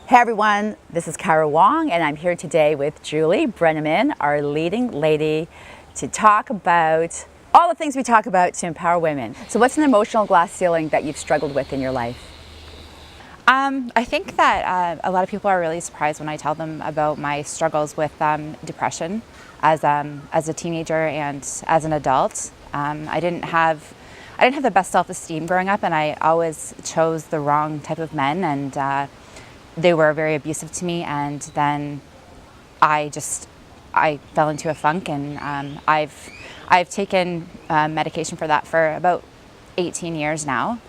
Hey everyone, this is Kara Wong and I'm here today with Julie Brenneman, our leading lady, to talk about all the things we talk about to empower women. So what's an emotional glass ceiling that you've struggled with in your life? I think that a lot of people are really surprised when I tell them about my struggles with depression as a teenager and as an adult. I didn't have the best self-esteem growing up, and I always chose the wrong type of men, and they were very abusive to me. And then I fell into a funk, and I've taken medication for that for about 18 years now.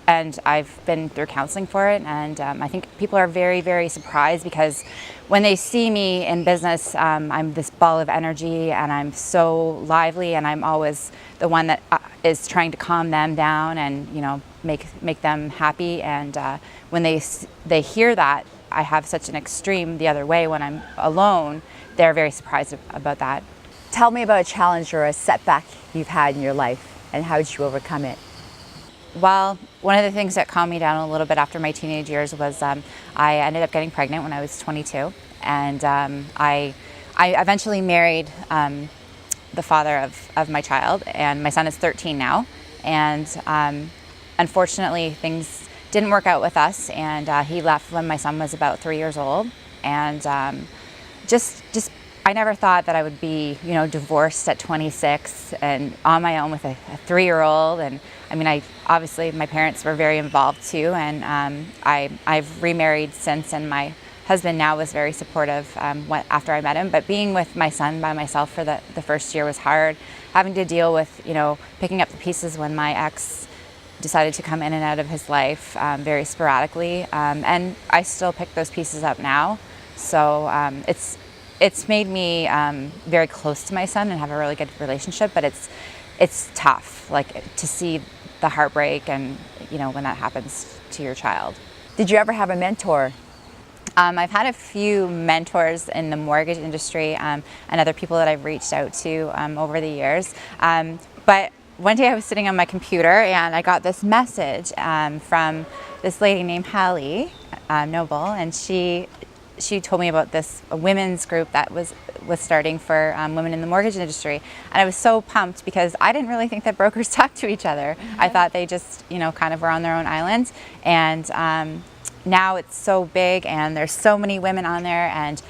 And I've been through counseling for it, and I think people are very, very surprised because when they see me in business, I'm this ball of energy and I'm so lively, and I'm always the one that is trying to calm them down and make them happy. And when they hear that I have such an extreme the other way when I'm alone, they're very surprised about that. Tell me about a challenge or a setback you've had in your life and how did you overcome it? Well, one of the things that calmed me down a little bit after my teenage years was I ended up getting pregnant when I was 22, and I eventually married the father of my child, and my son is 13 now, and unfortunately things didn't work out with us, and he left when my son was about 3 years old, and just I never thought that I would be, divorced at 26 and on my own with a 3-year-old. And I mean, obviously my parents were very involved too, and I've remarried since, and my husband now was very supportive after I met him. But being with my son by myself for the first year was hard, having to deal with, picking up the pieces when my ex decided to come in and out of his life very sporadically, and I still pick those pieces up now. So it's made me very close to my son and have a really good relationship, but it's tough, like, to see the heartbreak and when that happens to your child. Did you ever have a mentor? I've had a few mentors in the mortgage industry and other people that I've reached out to over the years. But one day I was sitting on my computer and I got this message from this lady named Hallie Noble, and she told me about this women's group that was starting for women in the mortgage industry. And I was so pumped because I didn't really think that brokers talked to each other. Mm-hmm. I thought they just, kind of were on their own island. And now it's so big, and there's so many women on there, and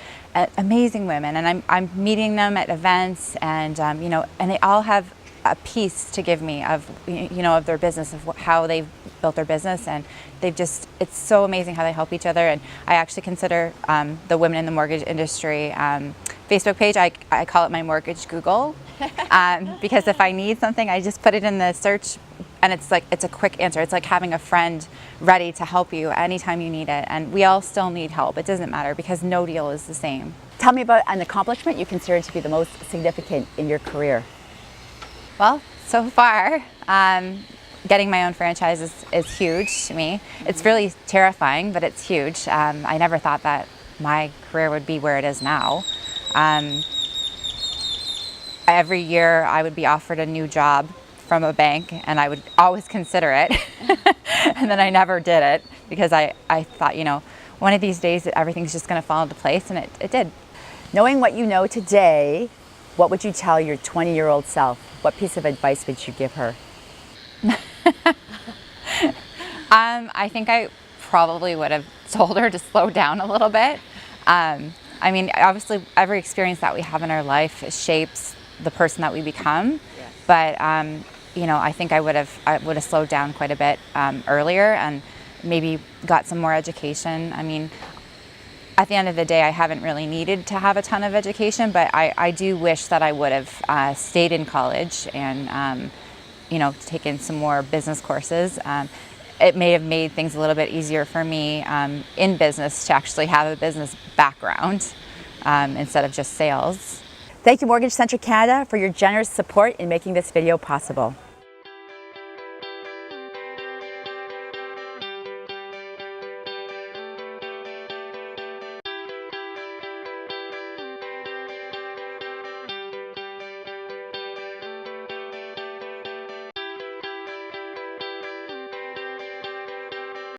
amazing women. And I'm meeting them at events, and and they all have a piece to give me of their business, of how they've built their business, and it's so amazing how they help each other. And I actually consider the Women in the Mortgage Industry Facebook page, I call it my mortgage Google, because if I need something, I just put it in the search, and it's a quick answer. It's like having a friend ready to help you anytime you need it, and we all still need help. It doesn't matter because no deal is the same. Tell me about an accomplishment you consider to be the most significant in your career. Well, so far, getting my own franchise is huge to me. It's really terrifying, but it's huge. I never thought that my career would be where it is now. Every year I would be offered a new job from a bank, and I would always consider it. And then I never did it because I thought, one of these days everything's just going to fall into place, and it did. Knowing what you know today, what would you tell your 20-year-old self? What piece of advice would you give her? I think I probably would have told her to slow down a little bit. I mean, obviously, every experience that we have in our life shapes the person that we become. Yes. But I think I would have slowed down quite a bit earlier, and maybe got some more education. I mean, at the end of the day, I haven't really needed to have a ton of education, but I do wish that I would have stayed in college and taken some more business courses. It may have made things a little bit easier for me in business to actually have a business background instead of just sales. Thank you, Mortgage Centric Canada, for your generous support in making this video possible.